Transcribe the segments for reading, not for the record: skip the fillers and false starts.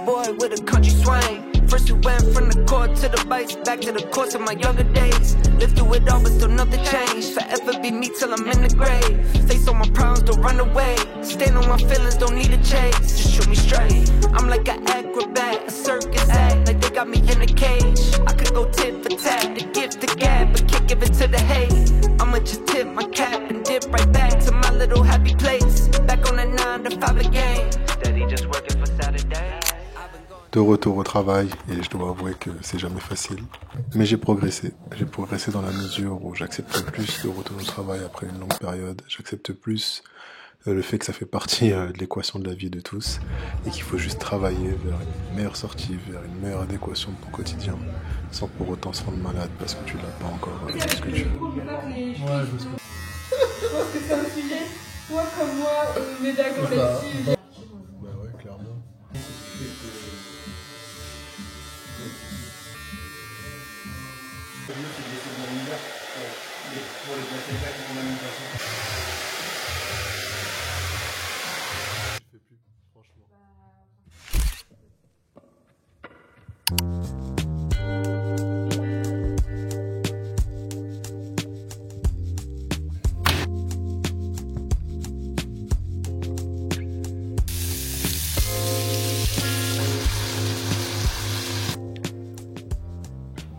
boy with a country swing. First we went from the court to the bikes, back to the course of my younger days. Lived through it all, but still nothing changed. Forever be me till I'm in the grave. Face on my problems, don't run away. Stand on my feelings, don't need a chase. Just shoot me straight. I'm like an acrobat, a circus act, like they got me in a cage. I could go tit for tat, the gift the gab, but can't give it to the hate. I'ma just tip my cap and dip right back to my little happy place. Back on the 9 to 5 again. Steady just working for Saturday. De retour au travail, et je dois avouer que c'est jamais facile. Mais j'ai progressé. J'ai progressé dans la mesure où j'accepte plus de retour au travail après une longue période. J'accepte plus le fait que ça fait partie de l'équation de la vie de tous et qu'il faut juste travailler vers une meilleure sortie, vers une meilleure adéquation de ton quotidien, sans pour autant se rendre malade parce que tu l'as pas encore ce que tu veux. Ouais, je pense que c'est un sujet, toi comme moi, on est d'accord là-dessus. Bah ouais, clairement.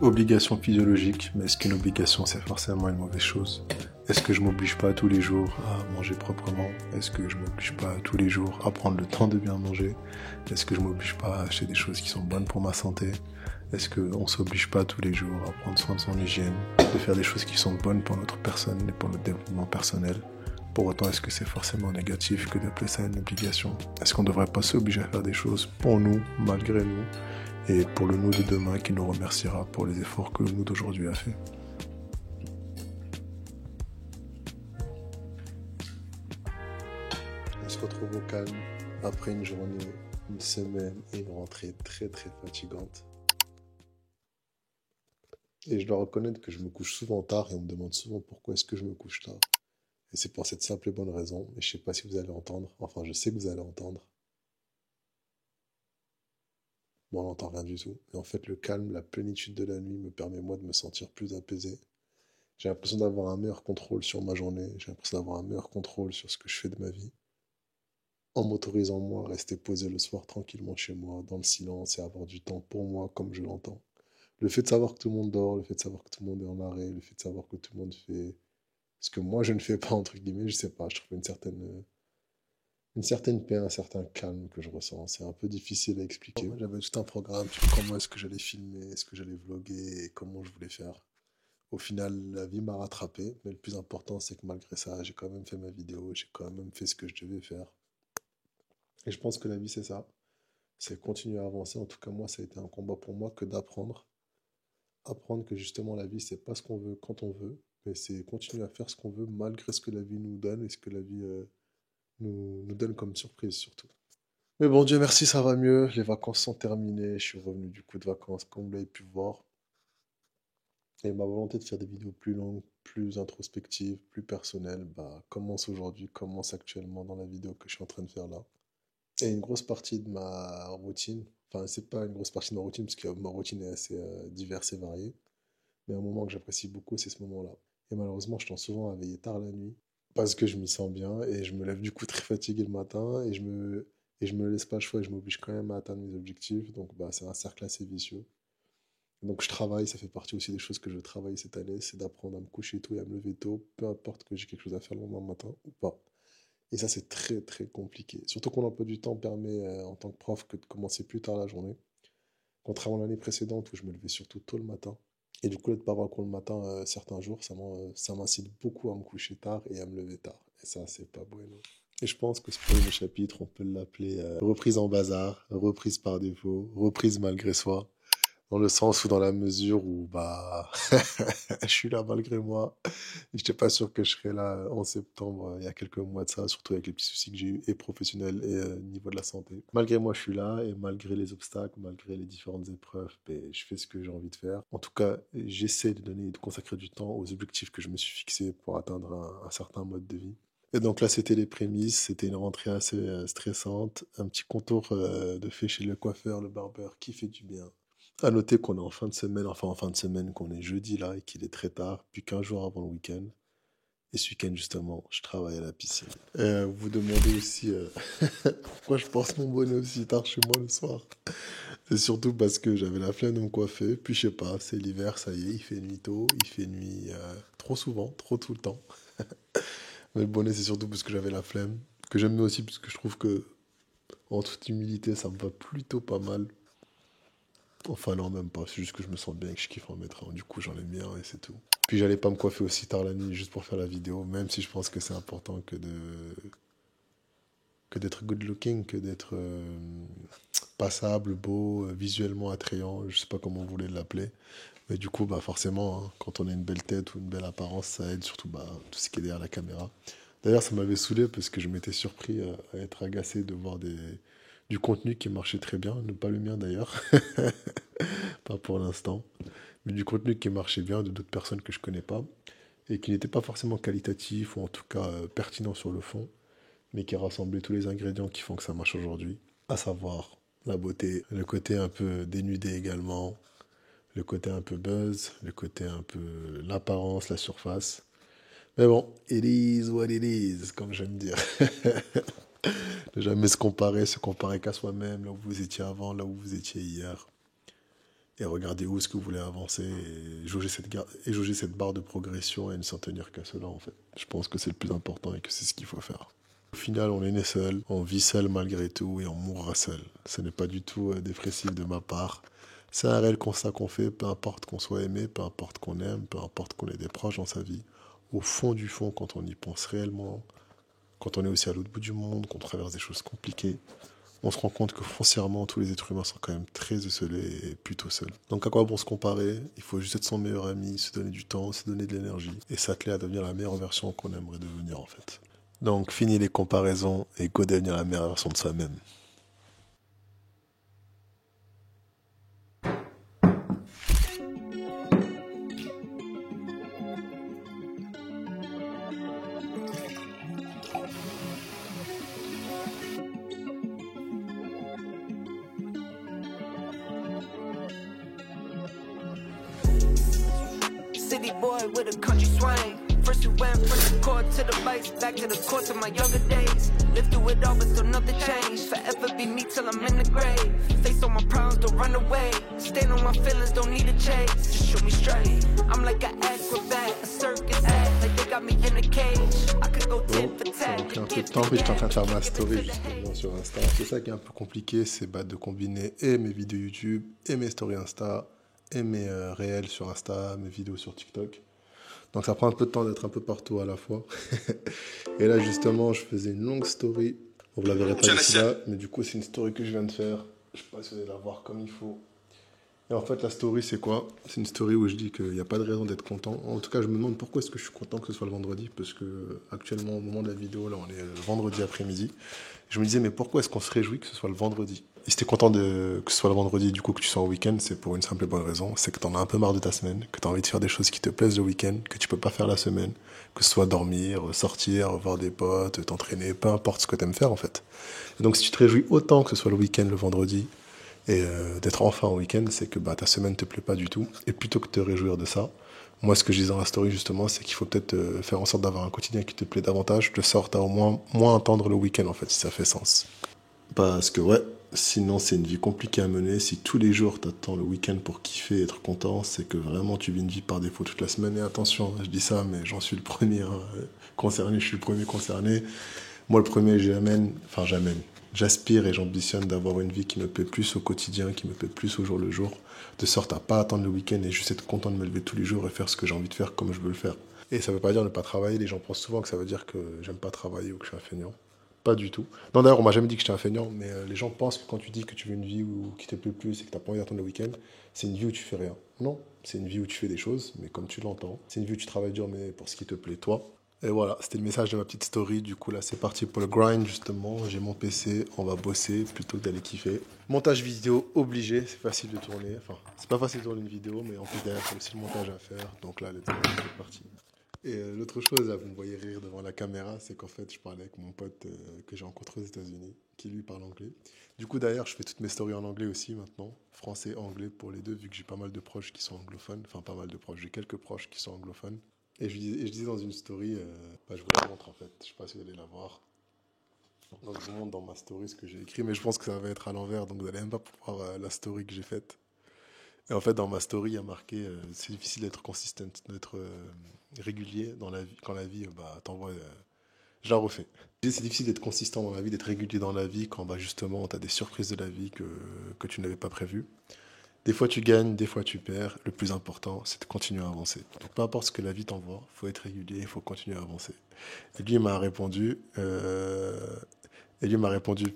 Obligation physiologique, mais est-ce qu'une obligation c'est forcément une mauvaise chose? Est-ce que je m'oblige pas tous les jours à manger proprement? Est-ce que je m'oblige pas tous les jours à prendre le temps de bien manger? Est-ce que je m'oblige pas à acheter des choses qui sont bonnes pour ma santé? Est-ce qu'on s'oblige pas tous les jours à prendre soin de son hygiène, de faire des choses qui sont bonnes pour notre personne et pour notre développement personnel? Pour autant, est-ce que c'est forcément négatif que d'appeler ça une obligation? Est-ce qu'on devrait pas s'obliger à faire des choses pour nous, malgré nous, et pour le nous de demain qui nous remerciera pour les efforts que le nous d'aujourd'hui a fait? On se retrouve au calme après une journée, une semaine et une rentrée très très fatigante. Et je dois reconnaître que je me couche souvent tard et on me demande souvent pourquoi est-ce que je me couche tard. Et c'est pour cette simple et bonne raison, et je sais pas si vous allez entendre, enfin je sais que vous allez entendre. Bon, on n'entend rien du tout. Et en fait, le calme, la plénitude de la nuit me permet moi de me sentir plus apaisé. J'ai l'impression d'avoir un meilleur contrôle sur ma journée, j'ai l'impression d'avoir un meilleur contrôle sur ce que je fais de ma vie. En m'autorisant moi à rester posé le soir tranquillement chez moi, dans le silence et avoir du temps pour moi comme je l'entends. Le fait de savoir que tout le monde dort, le fait de savoir que tout le monde est en arrêt, le fait de savoir que tout le monde fait ce que moi je ne fais pas, entre guillemets, je sais pas, je trouve une certaine paix, un certain calme que je ressens. C'est un peu difficile à expliquer. J'avais tout un programme sur comment est-ce que j'allais filmer, est-ce que j'allais vlogger et comment je voulais faire. Au final, la vie m'a rattrapé, mais le plus important, c'est que malgré ça, j'ai quand même fait ma vidéo, j'ai quand même fait ce que je devais faire. Et je pense que la vie, c'est ça. C'est continuer à avancer. En tout cas, moi, ça a été un combat pour moi que d'apprendre. Apprendre que justement, la vie, c'est pas ce qu'on veut quand on veut, mais c'est continuer à faire ce qu'on veut malgré ce que la vie nous donne et ce que la vie nous donne comme surprise surtout. Mais bon, Dieu merci, ça va mieux. Les vacances sont terminées. Je suis revenu du coup de vacances, comme vous l'avez pu voir. Et ma volonté de faire des vidéos plus longues, plus introspectives, plus personnelles, commence aujourd'hui, commence actuellement dans la vidéo que je suis en train de faire là. Et une grosse partie de ma routine, enfin, c'est pas une grosse partie de ma routine, parce que ma routine est assez diverse et variée. Mais un moment que j'apprécie beaucoup, c'est ce moment-là. Et malheureusement, je tends souvent à veiller tard la nuit, parce que je m'y sens bien, et je me lève du coup très fatigué le matin, et je me laisse pas le choix, et je m'oblige quand même à atteindre mes objectifs. Donc c'est un cercle assez vicieux. Donc je travaille, ça fait partie aussi des choses que je veux travailler cette année, c'est d'apprendre à me coucher tôt et à me lever tôt, peu importe que j'ai quelque chose à faire le lendemain matin ou pas. Et ça, c'est très très compliqué. Surtout qu'on l'emploi du temps permet, en tant que prof, que de commencer plus tard la journée. Contrairement à l'année précédente où je me levais surtout tôt le matin. Et du coup, de ne pas avoir cours le matin, certains jours, ça m'incite beaucoup à me coucher tard et à me lever tard. Et ça, c'est pas bueno. Et je pense que ce premier chapitre, on peut l'appeler reprise en bazar, reprise par défaut, reprise malgré soi. Dans le sens ou dans la mesure où je suis là malgré moi. Je n'étais pas sûr que je serais là en septembre, il y a quelques mois de ça, surtout avec les petits soucis que j'ai eu, et professionnels, et au niveau de la santé. Malgré moi, je suis là, et malgré les obstacles, malgré les différentes épreuves, je fais ce que j'ai envie de faire. En tout cas, j'essaie de donner et de consacrer du temps aux objectifs que je me suis fixés pour atteindre un certain mode de vie. Et donc là, c'était les prémices, c'était une rentrée assez stressante, un petit contour de fait chez le coiffeur, le barbeur, qui fait du bien. À noter qu'on est en fin de semaine, enfin en fin de semaine, qu'on est jeudi là et qu'il est très tard, plus qu'un jour avant le week-end. Et ce week-end, justement, je travaille à la piscine. Vous vous demandez aussi pourquoi je porte mon bonnet aussi tard chez moi le soir. C'est surtout parce que j'avais la flemme de me coiffer. Puis je sais pas, c'est l'hiver, ça y est, il fait nuit tôt, il fait nuit trop souvent, trop tout le temps. Mais le bonnet, c'est surtout parce que j'avais la flemme. Que j'aime bien aussi parce que je trouve que, en toute humilité, ça me va plutôt pas mal. Enfin, non, même pas. C'est juste que je me sens bien et que je kiffe en mettre un. Du coup, j'en ai bien et c'est tout. Puis, j'allais pas me coiffer aussi tard la nuit juste pour faire la vidéo, même si je pense que c'est important que d'être good looking, que d'être passable, beau, visuellement attrayant. Je sais pas comment vous voulez l'appeler. Mais du coup, bah forcément, hein, quand on a une belle tête ou une belle apparence, ça aide surtout bah, tout ce qui est derrière la caméra. D'ailleurs, ça m'avait saoulé parce que je m'étais surpris à être agacé de voir du contenu qui marchait très bien, ne pas le mien d'ailleurs, pas pour l'instant, mais du contenu qui marchait bien de d'autres personnes que je connais pas et qui n'était pas forcément qualitatif ou en tout cas pertinent sur le fond, mais qui rassemblait tous les ingrédients qui font que ça marche aujourd'hui, à savoir la beauté, le côté un peu dénudé également, le côté un peu buzz, le côté un peu l'apparence, la surface. Mais bon, it is what it is, comme j'aime dire. Ne jamais se comparer qu'à soi-même, là où vous étiez avant, là où vous étiez hier. Et regardez où est-ce que vous voulez avancer et jauger cette barre de progression et ne s'en tenir qu'à cela, en fait. Je pense que c'est le plus important et que c'est ce qu'il faut faire. Au final, on est né seul, on vit seul malgré tout et on mourra seul. Ce n'est pas du tout dépressif de ma part. C'est un réel constat qu'on fait, peu importe qu'on soit aimé, peu importe qu'on aime, peu importe qu'on ait des proches dans sa vie. Au fond du fond, quand on y pense réellement, quand on est aussi à l'autre bout du monde, qu'on traverse des choses compliquées, on se rend compte que foncièrement, tous les êtres humains sont quand même très isolés et plutôt seuls. Donc à quoi bon se comparer? Il faut juste être son meilleur ami, se donner du temps, se donner de l'énergie et s'atteler à devenir la meilleure version qu'on aimerait devenir en fait. Donc fini les comparaisons et go devenir la meilleure version de soi-même. City boy with a country swing. First we went from the court to the bikes, back to the courts of my younger days. Lived through it all, but still nothing changed. Forever be me till I'm in the grave. Face all my problems, don't run away. Stand on my feelings, don't need a chase. Just shoot me straight. I'm like an acrobat, a circus act, like they got me in a cage. I could go tit for Ça tat. m'a pris un peu de temps, mais j'étais en train de faire ma story justement sur Insta. C'est ça qui est un peu compliqué, c'est bah, de combiner et mes vidéos YouTube, et mes stories Insta, et mes réels sur Insta, mes vidéos sur TikTok. Donc ça prend un peu de temps d'être un peu partout à la fois. Et là justement, je faisais une longue story. Vous la verrez pas ici là, mais du coup c'est une story que je viens de faire. Je sais pas si vous allez la voir comme il faut. Et en fait la story c'est quoi? C'est une story où je dis qu'il n'y a pas de raison d'être content. En tout cas je me demande pourquoi est-ce que je suis content que ce soit le vendredi. Parce que actuellement au moment de la vidéo, là on est le vendredi après-midi. Je me disais mais pourquoi est-ce qu'on se réjouit que ce soit le vendredi? Et si t'es content que ce soit le vendredi, du coup que tu sois au week-end, c'est pour une simple et bonne raison, c'est que t'en as un peu marre de ta semaine, que t'as envie de faire des choses qui te plaisent le week-end, que tu peux pas faire la semaine, que ce soit dormir, sortir, voir des potes, t'entraîner, peu importe ce que t'aimes faire en fait. Et donc si tu te réjouis autant que ce soit le week-end, le vendredi, et d'être enfin au week-end, c'est que bah, ta semaine te plaît pas du tout. Et plutôt que de te réjouir de ça, moi ce que je disais dans la story justement, c'est qu'il faut peut-être faire en sorte d'avoir un quotidien qui te plaît davantage, de sorte à au moins attendre le week-end en fait, si ça fait sens. Parce que ouais, sinon c'est une vie compliquée à mener. Si tous les jours t'attends le week-end pour kiffer et être content, c'est que vraiment tu vis une vie par défaut toute la semaine. Et attention, je dis ça, mais j'en suis le premier concerné, je suis le premier concerné. Moi le premier, j'aspire et j'ambitionne d'avoir une vie qui me plaît plus au quotidien, qui me plaît plus au jour le jour, de sorte à pas attendre le week-end et juste être content de me lever tous les jours et faire ce que j'ai envie de faire comme je veux le faire. Et ça veut pas dire ne pas travailler, les gens pensent souvent que ça veut dire que j'aime pas travailler ou que je suis un feignant. Pas du tout. Non, d'ailleurs, on m'a jamais dit que j'étais un feignant, mais les gens pensent que quand tu dis que tu veux une vie qui te plaît plus et que t'as pas envie d'attendre le week-end, c'est une vie où tu fais rien. Non, c'est une vie où tu fais des choses, mais comme tu l'entends. C'est une vie où tu travailles dur, mais pour ce qui te plaît, toi. Et voilà, c'était le message de ma petite story. Du coup, là, c'est parti pour le grind, justement. J'ai mon PC, on va bosser plutôt que d'aller kiffer. Montage vidéo obligé, c'est facile de tourner. Enfin, c'est pas facile de tourner une vidéo, mais en plus, derrière, il y a aussi le montage à faire. Donc là, c'est parti. Et l'autre chose, là, vous me voyez rire devant la caméra, c'est qu'en fait, je parlais avec mon pote que j'ai rencontré aux États-Unis, qui lui parle anglais. Du coup, d'ailleurs, je fais toutes mes stories en anglais aussi maintenant, français, anglais pour les deux, vu que j'ai pas mal de proches qui sont anglophones. Enfin, pas mal de proches, j'ai quelques proches qui sont anglophones. Et je disais dans une story, bah, je vous la montre en fait, je sais pas si vous allez la voir. Donc, je vous montre dans ma story ce que j'ai écrit, mais je pense que ça va être à l'envers, donc vous n'allez même pas pouvoir voir la story que j'ai faite. Et en fait, dans ma story, il y a marqué c'est difficile d'être consistent, d'être régulier dans la vie. Quand la vie bah, t'envoie. Je la refais. C'est difficile d'être consistant dans la vie, d'être régulier dans la vie quand bah, justement tu as des surprises de la vie que tu n'avais pas prévues. Des fois tu gagnes, des fois tu perds. Le plus important, c'est de continuer à avancer. Donc peu importe ce que la vie t'envoie, il faut être régulier, il faut continuer à avancer. Et lui il m'a répondu,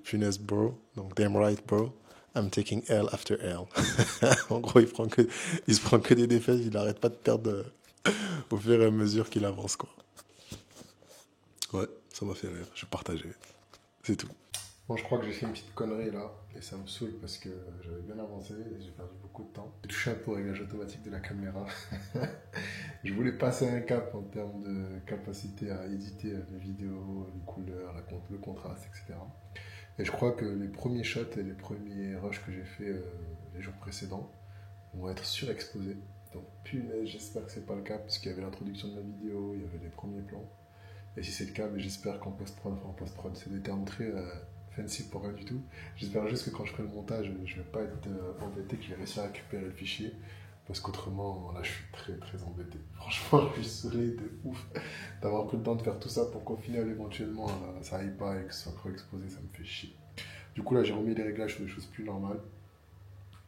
punaise bro, donc damn right bro. I'm taking L after L. En gros, il se prend que des défaites, il n'arrête pas de perdre au fur et à mesure qu'il avance, quoi. Ouais, ça m'a fait rire, je partageais. C'est tout. Bon, je crois que j'ai fait une petite connerie là, et ça me saoule parce que j'avais bien avancé et j'ai perdu beaucoup de temps. J'ai touché un peu au réglage automatique de la caméra. Je voulais passer un cap en termes de capacité à éditer les vidéos, les couleurs, le contraste, etc. Et je crois que les premiers shots et les premiers rushs que j'ai fait les jours précédents vont être surexposés. Donc punaise, j'espère que c'est pas le cas parce qu'il y avait l'introduction de la vidéo, il y avait les premiers plans. Et si c'est le cas, mais j'espère qu'en post-prod, c'est des termes très fancy pour rien du tout. J'espère juste que quand je ferai le montage, je vais pas être embêté, que je vais réussir à récupérer le fichier. Parce qu'autrement, là, je suis très très embêté. Franchement, je suis saoulé de ouf d'avoir pris le temps de faire tout ça pour qu'au final, éventuellement, ça aille pas et que ce soit trop exposé, ça me fait chier. Du coup, là, j'ai remis les réglages sur des choses plus normales.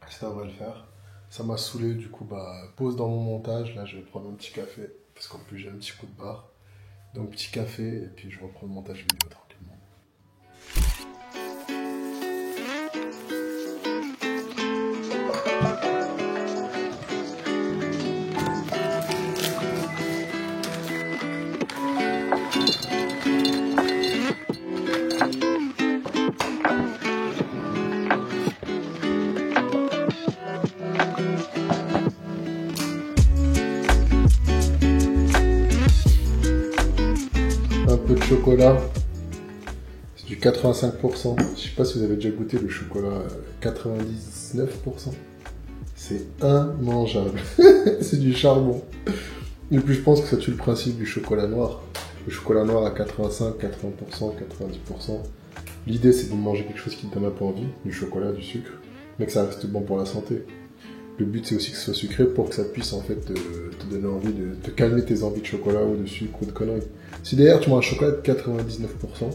Ça va le faire. Ça m'a saoulé, du coup, bah, pause dans mon montage. Là, je vais prendre un petit café, parce qu'en plus, j'ai un petit coup de barre. Donc, petit café, et puis je reprends le montage vidéo tranquillement. Un peu de chocolat, c'est du 85%. Je sais pas si vous avez déjà goûté le chocolat 99%. C'est immangeable. C'est du charbon. Et puis je pense que ça tue le principe du chocolat noir. Le chocolat noir à 85, 80%, 90%. L'idée c'est de manger quelque chose qui te donne un peu envie, du chocolat, du sucre, mais que ça reste bon pour la santé. Le but c'est aussi que ce soit sucré pour que ça puisse en fait te donner envie de te calmer tes envies de chocolat ou de sucre ou de conneries. Si d'ailleurs tu manges un chocolat de 99%,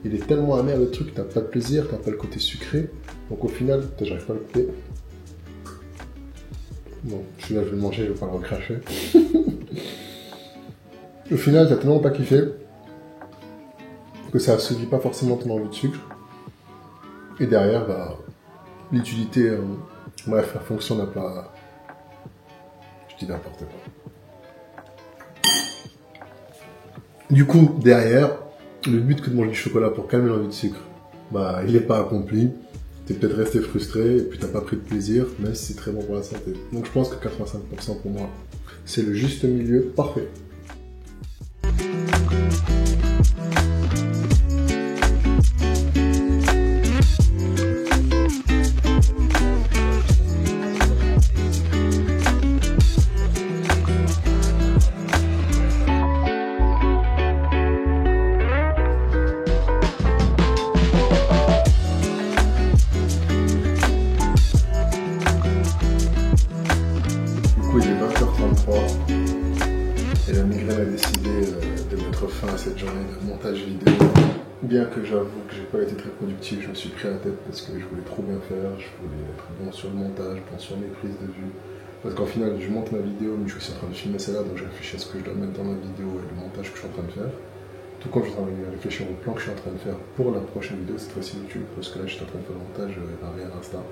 il est tellement amer le truc, t'as pas de plaisir, t'as pas le côté sucré, donc au final, j'arrive pas à le couper. Bon, celui-là je vais le manger, je vais pas le recracher. Au final, t'as tellement pas kiffé que ça assouvit pas forcément ton envie de sucre. Et derrière, bah, l'utilité, bref, la fonction n'a pas... Je dis n'importe quoi. Du coup, derrière, le but que de manger du chocolat pour calmer l'envie de sucre, bah, il n'est pas accompli. T'es peut-être resté frustré et puis t'as pas pris de plaisir, même si c'est très bon pour la santé. Donc je pense que 85% pour moi, c'est le juste milieu parfait. Et la migraine a décidé de mettre fin à cette journée de montage vidéo. Bien que j'avoue que j'ai pas été très productif, je me suis pris à la tête parce que je voulais trop bien faire, je voulais être bon sur le montage, bon sur mes prises de vue. Parce qu'en final, je monte ma vidéo, mais je suis aussi en train de filmer celle-là, donc je réfléchis à ce que je dois mettre dans ma vidéo et le montage que je suis en train de faire. Tout comme je suis en train de réfléchir au plan que je suis en train de faire pour la prochaine vidéo, cette fois-ci YouTube, parce que là, je suis en train de faire le montage à Insta.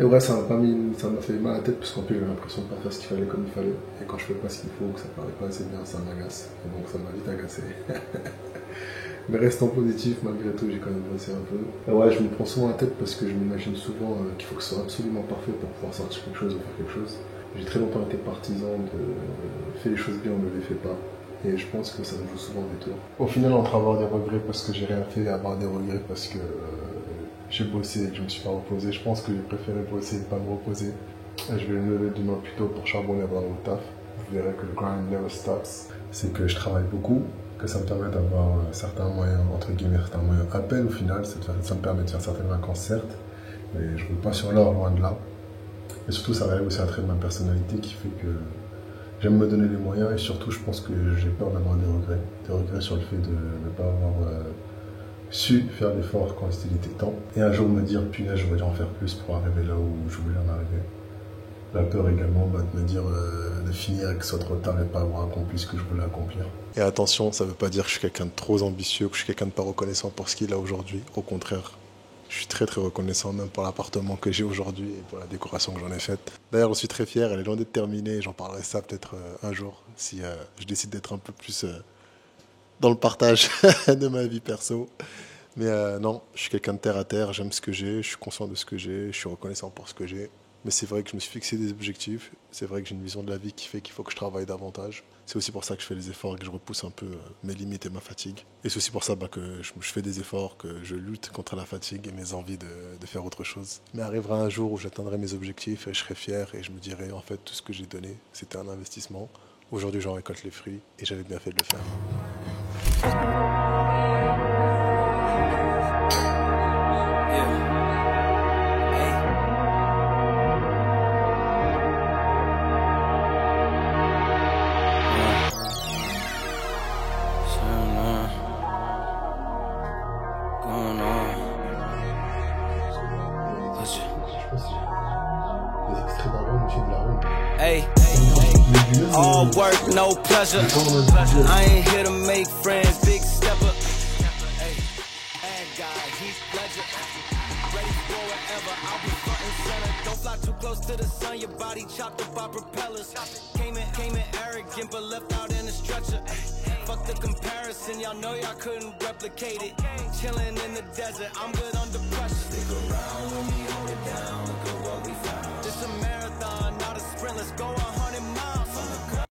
Et ouais, ça m'a fait mal à la tête parce qu'en plus j'avais l'impression de pas faire ce qu'il fallait comme il fallait. Et quand je fais pas ce qu'il faut, que ça paraît pas assez bien, ça m'agace. Et donc ça m'a vite agacé. Mais restant positif, malgré tout, j'ai quand même bossé un peu. Et ouais, je me prends souvent la tête parce que je m'imagine souvent qu'il faut que ce soit absolument parfait pour pouvoir sortir quelque chose ou faire quelque chose. J'ai très longtemps été partisan de fais les choses bien, ne les fais pas. Et je pense que ça me joue souvent des tours. Au final, entre avoir des regrets parce que j'ai rien fait et avoir des regrets parce que j'ai bossé et que je me suis pas reposé, je pense que j'ai préféré bosser et pas me reposer. Et je vais me lever demain plus tôt pour charbonner dans le taf. Vous verrez que le grind never stops. C'est que je travaille beaucoup, que ça me permet d'avoir certains moyens, entre guillemets, certains moyens à peine au final. Ça me permet de faire certaines vacances, certes, mais je ne roule pas sur l'or, loin de là. Et surtout, ça relève aussi un trait de ma personnalité qui fait que j'aime me donner les moyens et surtout, je pense que j'ai peur d'avoir des regrets. Des regrets sur le fait de ne pas avoir su faire l'effort quand il était temps. Et un jour me dire, punaise, j'aurais dû en faire plus pour arriver là où je voulais en arriver. La peur également de me dire de finir et que ce soit trop tard et de pas avoir accompli ce que je voulais accomplir. Et attention, ça ne veut pas dire que je suis quelqu'un de trop ambitieux, que je suis quelqu'un de pas reconnaissant pour ce qu'il a aujourd'hui. Au contraire, je suis très très reconnaissant même pour l'appartement que j'ai aujourd'hui et pour la décoration que j'en ai faite. D'ailleurs, je suis très fier, elle est loin d'être terminée. J'en parlerai ça peut-être un jour si je décide d'être un peu plus dans le partage de ma vie perso. Mais non, je suis quelqu'un de terre à terre, j'aime ce que j'ai, je suis conscient de ce que j'ai, je suis reconnaissant pour ce que j'ai. Mais c'est vrai que je me suis fixé des objectifs, c'est vrai que j'ai une vision de la vie qui fait qu'il faut que je travaille davantage. C'est aussi pour ça que je fais les efforts et que je repousse un peu mes limites et ma fatigue. Et c'est aussi pour ça que je fais des efforts, que je lutte contre la fatigue et mes envies de faire autre chose. Mais arrivera un jour où j'atteindrai mes objectifs et je serai fier et je me dirai en fait tout ce que j'ai donné, c'était un investissement. Aujourd'hui j'en récolte les fruits et j'avais bien fait de le faire. Hey, all work, no pleasure. I ain't here to make friends, big stepper. Hey, bad guy, Heath Ledger. Ready for whatever, I'll be front and center. Don't fly too close to the sun, your body chopped up by propellers. Came in arrogant, but left out in a stretcher. Fuck the comparison, y'all know y'all couldn't replicate it. Chilling in the desert, I'm good under pressure. Stick around with me.